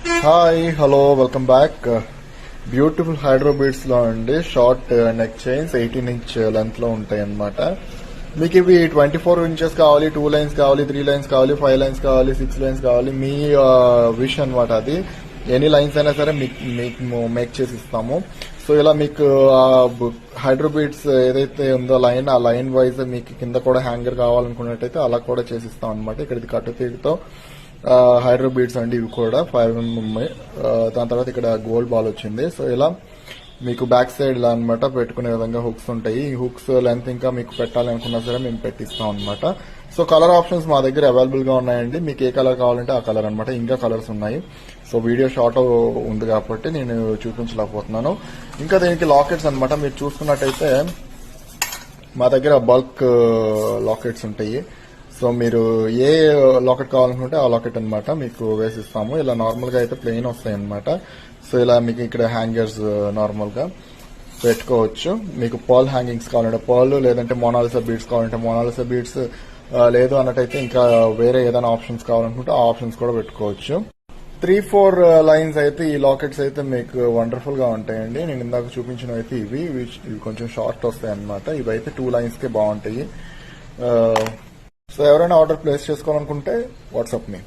Hi hello welcome back. Beautiful hydro beads లో అండి short neck chains 18 inch length లో ఉంటాయి అన్నమాట. మీకు ఇవి 24 ఇంచెస్ కావాలి, 2 లైన్స్ కావాలి, 3 లైన్స్ కావాలి, 5 లైన్స్ కావాలి, 6 లైన్స్ కావాలి, మీ విష్ అనమాట. అది ఎనీ లైన్స్ అయినా సరే మీకు మేక్ చేసి ఇస్తాము. సో ఇలా మీకు హైడ్రో బీడ్స్ ఏదైతే ఉందో లైన్, ఆ లైన్ వైజ్ మీకు కింద కూడా హ్యాంగర్ కావాలనుకున్నట్టయితే అలా కూడా చేసిస్తాం అనమాట. ఇక్కడ ఇది కట్టు తీరుతో హైడ్రో బీడ్స్ అండి, ఇవి కూడా 5mm. దాని తర్వాత ఇక్కడ గోల్డ్ బాల్ వచ్చింది. సో ఇలా మీకు బ్యాక్ సైడ్ ఇలా అనమాట పెట్టుకునే విధంగా హుక్స్ ఉంటాయి. ఈ హుక్స్ లెంత్ ఇంకా మీకు పెట్టాలనుకున్నా సరే మేము పెట్టిస్తాం అనమాట. సో కలర్ ఆప్షన్స్ మా దగ్గర అవైలబుల్ గా ఉన్నాయండి. మీకు ఏ కలర్ కావాలంటే ఆ కలర్ అనమాట. ఇంకా కలర్స్ ఉన్నాయి. సో వీడియో షార్ట్ ఉంది కాబట్టి నేను చూపించలేకపోతున్నాను. ఇంకా దీనికి లాకెట్స్ అనమాట. మీరు చూసుకున్నట్టయితే మా దగ్గర బల్క్ లాకెట్స్ ఉంటాయి. సో మీరు ఏ లాకెట్ కావాలనుకుంటే ఆ లాకెట్ అనమాట మీకు వేసిస్తాము. ఇలా నార్మల్ గా అయితే ప్లెయిన్ వస్తాయి అనమాట. సో ఇలా మీకు ఇక్కడ హ్యాంగర్స్ నార్మల్ గా పెట్టుకోవచ్చు. మీకు పర్ల్ హ్యాంగింగ్స్ కావాలంటే పర్ల్, లేదంటే మోనాలిసా బీడ్స్ కావాలంటే మోనాలిసా బీడ్స్, లేదు అన్నట్టయితే ఇంకా వేరే ఏదైనా ఆప్షన్స్ కావాలనుకుంటే ఆ ఆప్షన్స్ కూడా పెట్టుకోవచ్చు. 3-4 లైన్స్ అయితే ఈ లాకెట్స్ అయితే మీకు వండర్ఫుల్ గా ఉంటాయండి. నేను ఇందాక చూపించినవి అయితే ఇవి కొంచెం షార్ట్ వస్తాయి అనమాట. ఇవైతే 2 లైన్స్ కే బాగుంటాయి. సో ఎవరైనా ఆర్డర్ ప్లేస్ చేసుకోవాలనుకుంటే వాట్సాప్ మీ.